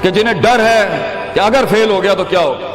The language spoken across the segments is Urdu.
کہ جنہیں ڈر ہے کہ اگر فیل ہو گیا تو کیا ہوگا،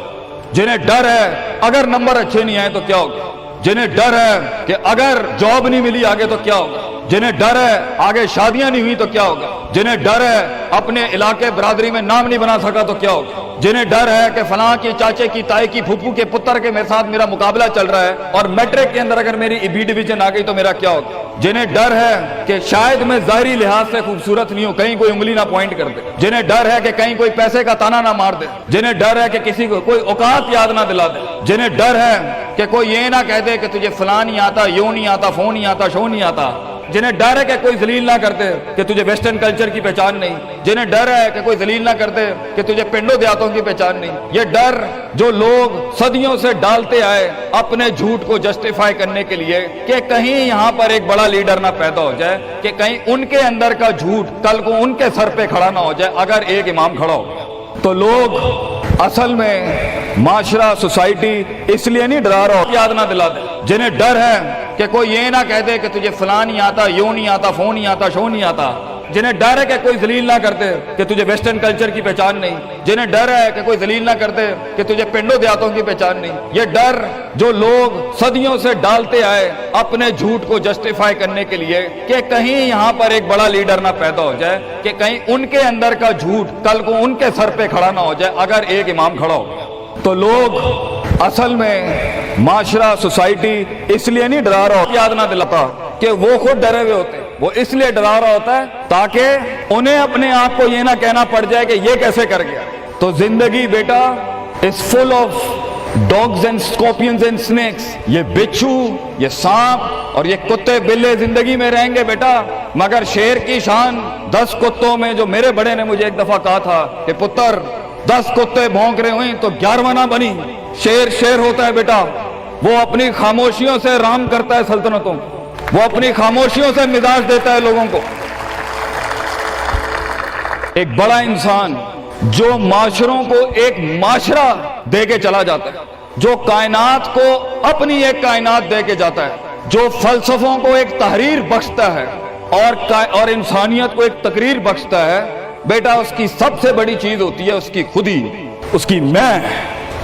جنہیں ڈر ہے اگر نمبر اچھے نہیں آئے تو کیا ہوگا، جنہیں ڈر ہے کہ اگر جاب نہیں ملی آگے تو کیا ہوگا، جنہیں ڈر ہے آگے شادیاں نہیں ہوئی تو کیا ہوگا، جنہیں ڈر ہے اپنے علاقے برادری میں نام نہیں بنا سکا تو کیا ہوگا، جنہیں ڈر ہے کہ فلاں کی چاچے کی تائی کی پھپھو کے پتر کے میرے ساتھ میرا مقابلہ چل رہا ہے اور میٹرک کے اندر اگر میری بی ڈویژن آ گئی تو میرا کیا ہوگا، جنہیں ڈر ہے کہ شاید میں ظاہری لحاظ سے خوبصورت نہیں ہوں، کہیں کوئی انگلی نہ پوائنٹ کر دے، جنہیں ڈر ہے کہ کہیں کوئی پیسے کا تانا نہ مار دے، جنہیں ڈر ہے کہ کسی کو کوئی اوقات یاد نہ دلا دے، جنہیں ڈر ہے کہ کوئی یہ نہ کہہ دے کہ تجھے فلاں نہیں آتا، یوں نہیں آتا، فون نہیں آتا، شو نہیں آتا، جنہیں ڈر ہے کہ کوئی ذلیل نہ کرتے کہ تجھے ویسٹرن کلچر کی پہچان نہیں، جنہیں ڈر ہے کہ کوئی ذلیل نہ کرتے کہ تجھے پنڈوں دیہاتوں کی پہچان نہیں، یہ ڈر جو لوگ صدیوں سے ڈالتے آئے اپنے جھوٹ کو جسٹیفائی کرنے کے لیے کہ کہیں یہاں پر ایک بڑا لیڈر نہ پیدا ہو جائے، کہ کہیں ان کے اندر کا جھوٹ کل کو ان کے سر پہ کھڑا نہ ہو جائے اگر ایک امام کھڑا ہو، تو لوگ اصل میں معاشرہ سوسائٹی اس لیے نہیں ڈرا رہا ہو، یاد نہ دلا دے، جنہیں ڈر ہے کہ کوئی یہ نہ کہہ دے کہ تجھے فلاں نہیں آتا، یوں نہیں آتا، فون نہیں آتا، شو نہیں آتا، جنہیں ڈر ہے کہ کوئی ذلیل نہ کرتے کہ تجھے ویسٹرن کلچر کی پہچان نہیں، جنہیں ڈر ہے کہ کوئی ذلیل نہ کرتے کہ تجھے پنڈوں دیہاتوں کی پہچان نہیں، یہ ڈر جو لوگ صدیوں سے ڈالتے آئے اپنے جھوٹ کو جسٹیفائی کرنے کے لیے کہ کہیں یہاں پر ایک بڑا لیڈر نہ پیدا ہو جائے، کہ کہیں ان کے اندر کا جھوٹ کل کو ان کے سر پہ کھڑا نہ ہو جائے اگر ایک امام کھڑا ہو، تو لوگ اصل میں معاشرہ سوسائٹی اس لیے نہیں ڈرا رہا ہو، یاد نہ دلاتا کہ وہ خود ڈرے ہوئے ہوتے، وہ اس لیے ڈرا رہا ہوتا ہے تاکہ انہیں اپنے آپ کو یہ نہ کہنا پڑ جائے کہ یہ کیسے کر گیا۔ تو زندگی بیٹا is full of dogs and scorpions and snakes، یہ بچھو، یہ سانپ اور یہ کتے بلے زندگی میں رہیں گے بیٹا، مگر شیر کی شان 10 کتوں میں، جو میرے بڑے نے مجھے ایک دفعہ کہا تھا کہ پتر 10 کتے بھونک رہے ہوئیں تو 11واں نہ بنی، شیر ہوتا ہے بیٹا، وہ اپنی خاموشیوں سے رام کرتا ہے سلطنتوں، وہ اپنی خاموشیوں سے مزاج دیتا ہے لوگوں کو۔ ایک بڑا انسان جو معاشروں کو ایک معاشرہ دے کے چلا جاتا ہے، جو کائنات کو اپنی ایک کائنات دے کے جاتا ہے، جو فلسفوں کو ایک تحریر بخشتا ہے اور انسانیت کو ایک تقریر بخشتا ہے، بیٹا اس کی سب سے بڑی چیز ہوتی ہے اس کی خودی، اس کی میں،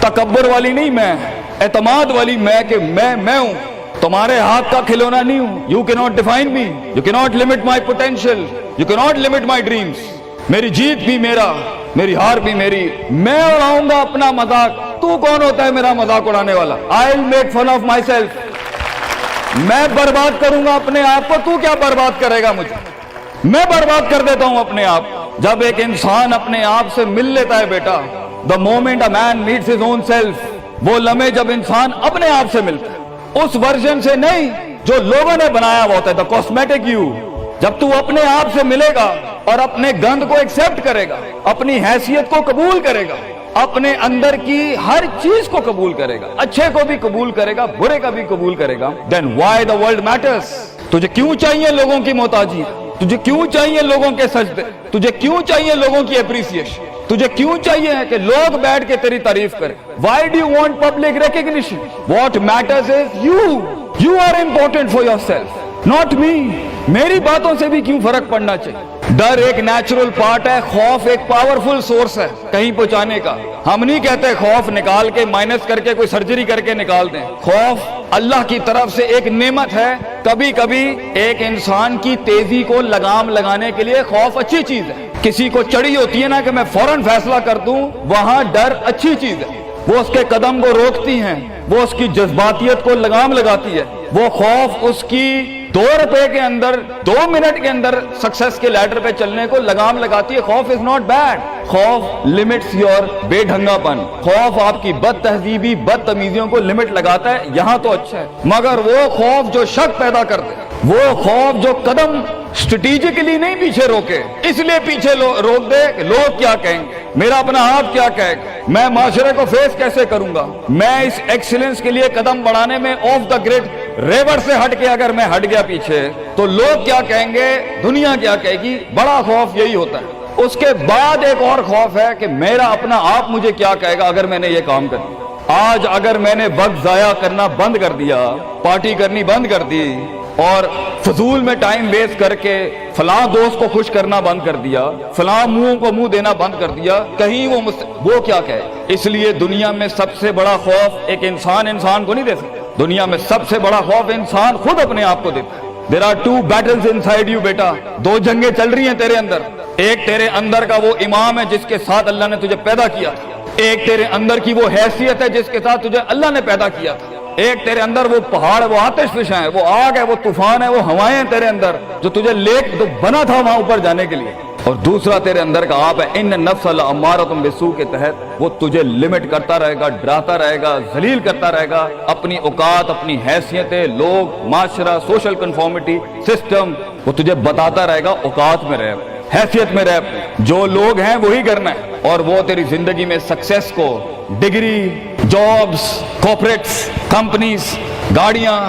تکبر والی نہیں میں، اعتماد والی میں، کہ میں ہوں، تمہارے ہاتھ کا کھلونا نہیں ہوں، you cannot define me, you cannot limit my potential, you cannot limit my dreams، میری جیت بھی میرا، میری ہار بھی میری، میں اڑاؤں گا اپنا مذاق، تو کون ہوتا ہے میرا مذاق اڑانے والا، I'll make fun of myself، میں برباد کروں گا اپنے آپ کو، تو کیا برباد کرے گا مجھے، میں برباد کر دیتا ہوں اپنے آپ۔ جب ایک انسان اپنے آپ سے مل لیتا ہے بیٹا، the moment a man meets his own self، وہ لمحے جب انسان اپنے آپ سے ملتا ہے، اس ورژن سے نہیں جو لوگوں نے بنایا ہوا ہوتا ہے، the cosmetic you، جب تو اپنے آپ سے ملے گا اور اپنے گند کو ایکسپٹ کرے گا، اپنی حیثیت کو قبول کرے گا، اپنے اندر کی ہر چیز کو قبول کرے گا، اچھے کو بھی قبول کرے گا، برے کا بھی قبول کرے گا، then why the world matters، تجھے کیوں چاہیے لوگوں کی محتاجی، تجھے کیوں چاہیے لوگوں کے سجدے، تجھے کیوں چاہیے لوگوں کی اپریسیشن، تجھے کیوں چاہیے کہ لوگ بیٹھ کے تیری تعریف کریں، why do you want public recognition، what matters is you are important for yourself، not me، میری باتوں سے بھی کیوں فرق پڑنا چاہیے۔ ڈر ایک نیچرل پارٹ ہے، خوف ایک پاورفل سورس ہے کہیں پہنچانے کا۔ ہم نہیں کہتے خوف نکال کے مائنس کر کے کوئی سرجری کر کے نکال دیں، خوف اللہ کی طرف سے ایک نعمت ہے۔ کبھی کبھی ایک انسان کی تیزی کو لگام لگانے کے لیے خوف اچھی چیز ہے۔ کسی کو چڑھی ہوتی ہے نا کہ میں فوراً فیصلہ کر دوں، وہاں ڈر اچھی چیز ہے، وہ اس کے قدم کو روکتی ہیں، وہ اس کی جذباتیت کو لگام لگاتی ہے۔ وہ خوف اس کی 2 روپے کے اندر 2 منٹ کے اندر سکسس کے لیڈر پہ چلنے کو لگام لگاتی ہے۔ خوف از ناٹ بیڈ، خوف لمٹس یور بے ڈھنگا پن، خوف آپ کی بد تہذیبی بد تمیزیوں کو لمٹ لگاتا ہے، یہاں تو اچھا ہے۔ مگر وہ خوف جو شک پیدا کرتے، وہ خوف جو قدم اسٹریٹجکلی نہیں پیچھے روکے، اس لیے پیچھے روک دے کہ لوگ کیا کہیں گے، میرا اپنا آپ کیا کہے گا، میں معاشرے کو فیس کیسے کروں گا، میں اس ایکسیلنس کے لیے قدم بڑھانے میں آف دا گریڈ ریور سے ہٹ کے اگر میں ہٹ گیا پیچھے تو لوگ کیا کہیں گے، دنیا کیا کہے گی۔ بڑا خوف یہی ہوتا ہے۔ اس کے بعد ایک اور خوف ہے کہ میرا اپنا آپ مجھے کیا کہے گا اگر میں نے یہ کام کر دیا۔ آج اگر میں نے وقت ضائع کرنا بند کر دیا، پارٹی کرنی بند کر دی، اور فضول میں ٹائم ویسٹ کر کے فلاں دوست کو خوش کرنا بند کر دیا، فلاں منہ کو منہ دینا بند کر دیا، کہیں وہ کیا کہے۔ اس لیے دنیا میں سب سے بڑا خوف ایک انسان کو نہیں دے سکتا، دنیا میں سب سے بڑا خوف انسان خود اپنے آپ کو دیتا ہے۔ There are two battles inside you بیٹا، دو جنگیں چل رہی ہیں تیرے اندر، ایک تیرے اندر کا وہ امام ہے جس کے ساتھ اللہ نے تجھے پیدا کیا تھا، ایک تیرے اندر کی وہ حیثیت ہے جس کے ساتھ تجھے اللہ نے پیدا کیا تھا، ایک تیرے اندر وہ پہاڑ ہے، وہ آتش فشاں ہے، وہ آگ ہے، وہ طوفان ہے، وہ ہوائیں ہیں تیرے اندر جو تجھے تو بنا تھا وہاں اوپر جانے کے لیے، اور دوسرا تیرے اندر کا آپ ہے ان النفس لامارۃ بالسوء کے تحت وہ تجھے لمٹ کرتا رہے گا، ڈراتا رہے گا، ذلیل کرتا رہے گا، اپنی اوقات، اپنی حیثیتیں، لوگ، معاشرہ، سوشل کنفارمیٹی، سسٹم، وہ تجھے بتاتا رہے گا اوقات میں رہ، حیثیت میں رہ، جو لوگ ہیں وہی کرنا ہے، اور وہ تیری زندگی میں سکسیس کو، ڈگری، جابز، کارپوریٹس، کمپنیز، گاڑیاں،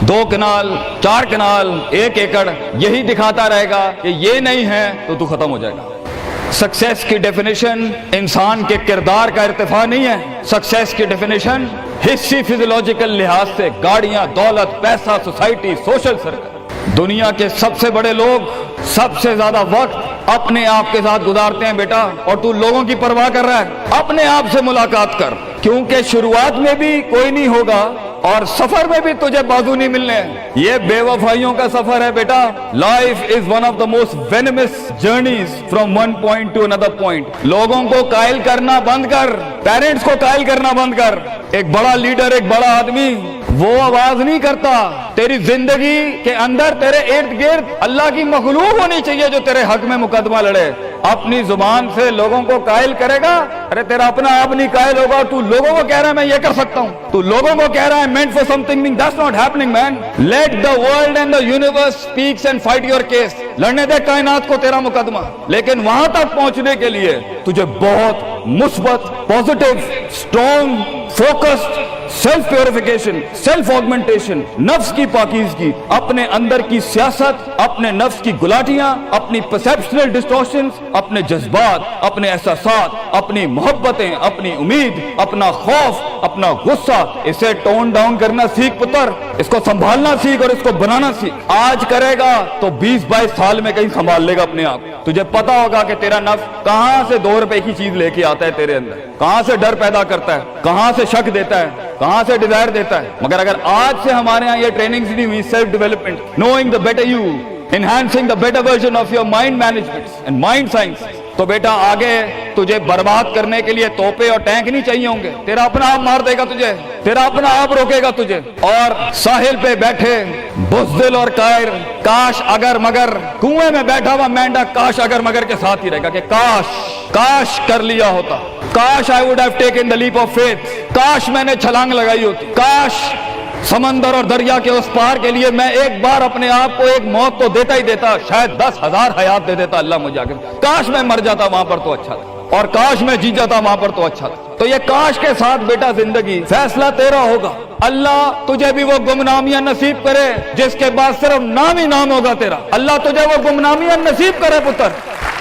2 کنال، 4 کنال، 1 ایکڑ، یہی دکھاتا رہے گا کہ یہ نہیں ہے تو ختم ہو جائے گا۔ سکسیس کی ڈیفینیشن انسان کے کردار کا ارتفاع نہیں ہے، سکسیس کی ڈیفینیشن حصی فزیولوجیکل لحاظ سے گاڑیاں، دولت، پیسہ، سوسائٹی، سوشل سرکل۔ دنیا کے سب سے بڑے لوگ سب سے زیادہ وقت اپنے آپ کے ساتھ گزارتے ہیں بیٹا، اور تو لوگوں کی پرواہ کر رہا ہے، اپنے آپ سے ملاقات کر، کیونکہ شروعات میں بھی کوئی نہیں ہوگا اور سفر میں بھی تجھے بازو نہیں ملنے، یہ بے وفائیوں کا سفر ہے بیٹا۔ Life is one of the most venomous journeys from one point to another point. لوگوں کو قائل کرنا بند کر، پیرنٹس کو قائل کرنا بند کر۔ ایک بڑا لیڈر، ایک بڑا آدمی وہ آواز نہیں کرتا، تیری زندگی کے اندر تیرے ارد گرد اللہ کی مخلوق ہونی چاہیے جو تیرے حق میں مقدمہ لڑے۔ اپنی زبان سے لوگوں کو قائل کرے گا، ارے تیرا اپنا آپ نہیں قائل ہوگا، تو لوگوں کو کہہ رہا ہے میں یہ کر سکتا ہوں، تو لوگوں کو کہہ رہا ہے meant for something, that's not happening man. Let the world and the universe speaks and fight your case. لڑنے دے کائنات کو تیرا مقدمہ، لیکن وہاں تک پہنچنے کے لیے تجھے بہت مثبت، positive, strong, focused, self purification, self augmentation, نفس کی پاکیزگی، اپنے اندر کی سیاست، اپنے نفس کی گلاٹیاں، اپنی پرسیپشنل ڈسٹورشنز، اپنے جذبات، اپنے احساسات، اپنی محبتیں، اپنی امید، اپنا خوف، اپنا غصہ، اسے ٹون ڈاؤن کرنا سیکھ پتر، اس کو سنبھالنا سیکھ اور اس کو بنانا سیکھ۔ آج کرے گا تو 20-22 سال میں کہیں سنبھال لے گا اپنے آپ۔ تجھے پتا ہوگا کہ تیرا نفس کہاں سے 2 روپے کی چیز لے کے آتا ہے تیرے اندر، کہاں سے ڈر پیدا کرتا ہے، کہاں سے شک دیتا ہے، کہاں سے ڈیزائر دیتا ہے۔ مگر اگر آج سے ہمارے ہاں یہ ٹریننگز نہیں ہوئی، self development, knowing the better you, enhancing the better version of your mind management and mind science، تو بیٹا آگے تجھے برباد کرنے کے لیے توپے اور ٹینک نہیں چاہیے ہوں گے، تیرا اپنا آپ مار دے گا تجھے، تیرا اپنا آپ روکے گا تجھے۔ اور ساحل پہ بیٹھے بزدل اور قائر، کاش اگر مگر، کنویں میں بیٹھا ہوا مینڈا کاش اگر مگر کے ساتھ ہی رہے گا کہ کاش کر لیا ہوتا، کاش I would have taken the leap of faith، کاش میں نے چھلانگ لگائی ہوتی، کاش سمندر اور دریا کے اس پار کے لیے میں ایک بار اپنے آپ کو ایک موت تو دیتا ہی دیتا، شاید 10,000 حیات دے دیتا اللہ مجھے آگے، کاش میں مر جاتا وہاں پر تو اچھا تھا، اور کاش میں جی جاتا وہاں پر تو اچھا تھا۔ تو یہ کاش کے ساتھ بیٹا زندگی، فیصلہ تیرا ہوگا۔ اللہ تجھے بھی وہ گمنامیاں نصیب کرے جس کے بعد صرف نام ہی نام ہوگا تیرا، اللہ تجھے وہ گمنامیاں نصیب کرے پتر،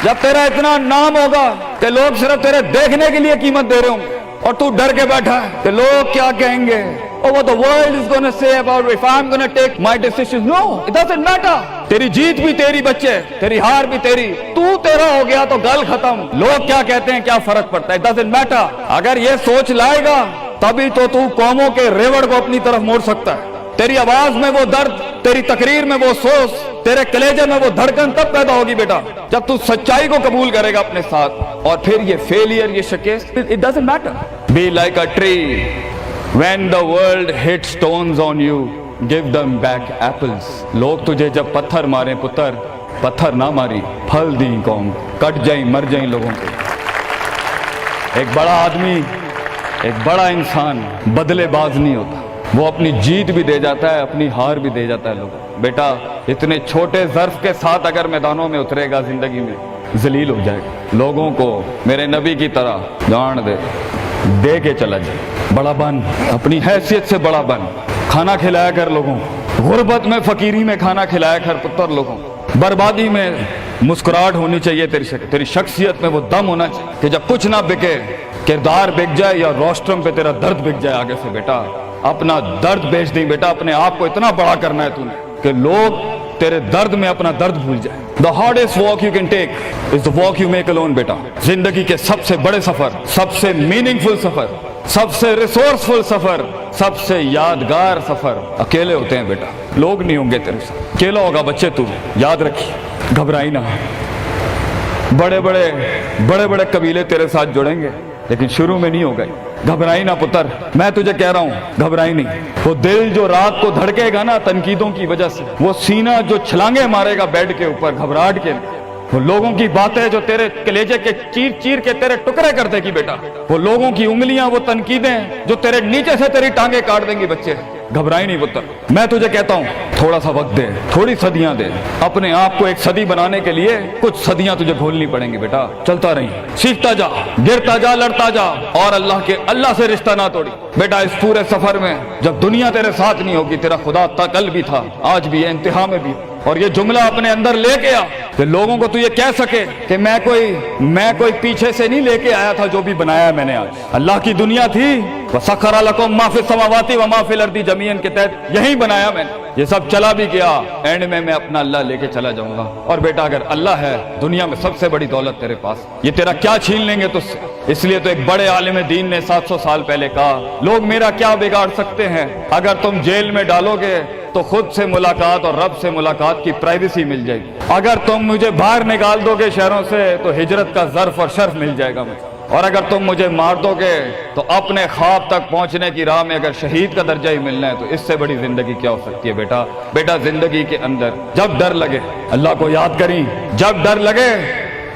جب تیرا اتنا نام ہوگا کہ لوگ صرف تیرے دیکھنے کے لیے قیمت دے رہے ہوں گے، اور تو ڈر کے بیٹھا ہے کہ لوگ کیا کہیں گے، oh what the world is going to say about if I'm going to take my decisions. No, it doesn't matter. تیری جیت بھی تیری بچے، تیری ہار بھی تیری، تو تیرا ہو گیا تو گل ختم، لوگ کیا کہتے ہیں کیا فرق پڑتا ہے، it doesn't matter۔ اگر یہ سوچ لائے گا تبھی تو قوموں کے ریوڑ کو اپنی طرف موڑ سکتا ہے۔ تیری آواز میں وہ درد، تیری تقریر میں وہ سوز، تیرے کلیجے میں وہ دھڑکن تب پیدا ہوگی بیٹا جب تو سچائی کو قبول کرے گا اپنے ساتھ، اور پھر یہ فیلئر، یہ شکست، it doesn't matter۔ Be like a tree، when the world hits stones on you، give them back apples۔ لوگ تجھے جب پتھر ماریں پتر، پتھر نہ ماری، پھل دیں قوم، کٹ جائیں مر جائیں لوگوں کو۔ ایک بڑا آدمی، ایک بڑا انسان بدلے باز نہیں ہوتا، وہ اپنی جیت بھی دے جاتا ہے، اپنی ہار بھی دے جاتا ہے لوگوں۔ بیٹا اتنے چھوٹے ظرف کے ساتھ اگر میدانوں میں اترے گا زندگی میں، ذلیل ہو جائے گا، لوگوں کو میرے نبی کی طرح جان دے کے چلا جائے، بڑا بن، اپنی حیثیت سے بڑا بن، کھانا کھلایا کر لوگوں، غربت میں فقیری میں کھانا کھلایا کر پتر لوگوں، بربادی میں مسکراہٹ ہونی چاہیے، تیری شخصیت میں وہ دم ہونا چاہیے کہ جب کچھ نہ بکے، کردار بک جائے یا روسٹرم پہ تیرا درد بک جائے آگے سے، بیٹا اپنا درد بیچ دیں بیٹا، اپنے آپ کو اتنا بڑا کرنا ہے تو نے کہ لوگ تیرے درد میں اپنا درد بھول جائیں. The hardest walk you can take is the walk you make alone بیٹا. زندگی کے سب سے بڑے سفر, سب سے میننگ فل سفر, سب سے ریسورسفل سفر, سب سے یادگار سفر اکیلے ہوتے ہیں بیٹا. لوگ نہیں ہوں گے تیرے ساتھ, اکیلا ہوگا بچے تو. یاد رکھیے, گھبرائی نہ. بڑے بڑے قبیلے تیرے ساتھ جڑیں گے لیکن شروع میں نہیں ہو گئے. گھبرائی نہ پتر, میں تجھے کہہ رہا ہوں گھبرائی نہیں. وہ دل جو رات کو دھڑکے گا نا تنقیدوں کی وجہ سے, وہ سینہ جو چھلانگے مارے گا بیڈ کے اوپر گھبراہٹ کے, وہ لوگوں کی باتیں جو تیرے کلیجے کے چیر چیر کے تیرے ٹکڑے کر دے گی بیٹا, وہ لوگوں کی انگلیاں, وہ تنقیدیں جو تیرے نیچے سے تیری ٹانگیں کاٹ دیں گی بچے. گھبرائی نہیں پتر. میں تجھے کہتا ہوں تھوڑا سا وقت دے, تھوڑی صدیاں دے. اپنے آپ کو ایک صدی بنانے کے لیے کچھ صدیاں تجھے گھولنی پڑیں گی بیٹا. چلتا رہی, سیکھتا جا, گرتا جا, لڑتا جا, اور اللہ سے رشتہ نہ توڑی بیٹا. اس پورے سفر میں جب دنیا تیرے ساتھ نہیں ہوگی, تیرا خدا کل بھی تھا, آج بھی ہے, انتہا میں بھی. اور یہ جملہ اپنے اندر لے کے آ کہ لوگوں کو تو یہ کہہ سکے کہ میں کوئی پیچھے سے نہیں لے کے آیا تھا, جو بھی بنایا میں نے آج. اللہ کی دنیا تھی, وَسَخَّرَ لَكُم مَّا فِي السَّمَاوَاتِ وَمَا فِي الْأَرْضِ جَمِيعًا کے تحت یہی بنایا میں نے. یہ سب چلا بھی گیا, اینڈ میں اپنا اللہ لے کے چلا جاؤں گا. اور بیٹا اگر اللہ ہے, دنیا میں سب سے بڑی دولت تیرے پاس, یہ تیرا کیا چھین لیں گے تجھ سے. اس لیے تو ایک بڑے عالم دین نے 700 سال پہلے کہا, لوگ میرا کیا بگاڑ سکتے ہیں, اگر تم جیل میں ڈالو گے تو خود سے ملاقات اور رب سے ملاقات کی پرائیویسی مل جائے گی. اگر تم مجھے باہر نکال دو گے شہروں سے تو ہجرت کا ظرف اور شرف مل جائے گا مجھے. اور اگر تم مجھے مار دو گے تو اپنے خواب تک پہنچنے کی راہ میں اگر شہید کا درجہ ہی ملنا ہے تو اس سے بڑی زندگی کیا ہو سکتی ہے بیٹا. بیٹا زندگی کے اندر جب ڈر لگے اللہ کو یاد کریں, جب ڈر لگے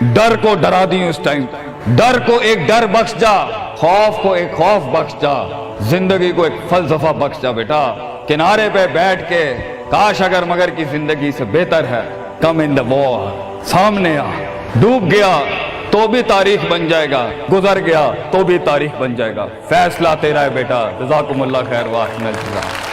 ڈر کو ڈرا دیں. اس ٹائم ڈر کو ایک ڈر بخش جا, خوف کو ایک خوف بخش جا, زندگی کو ایک فلسفہ بخش جا بیٹا. کنارے پہ بیٹھ کے کاش اگر مگر کی زندگی سے بہتر ہے, کم ان دا وار, سامنے آ. ڈوب گیا تو بھی تاریخ بن جائے گا, گزر گیا تو بھی تاریخ بن جائے گا. فیصلہ تیرا ہے بیٹا. جزاکم اللہ خیر. واحسن الجزا.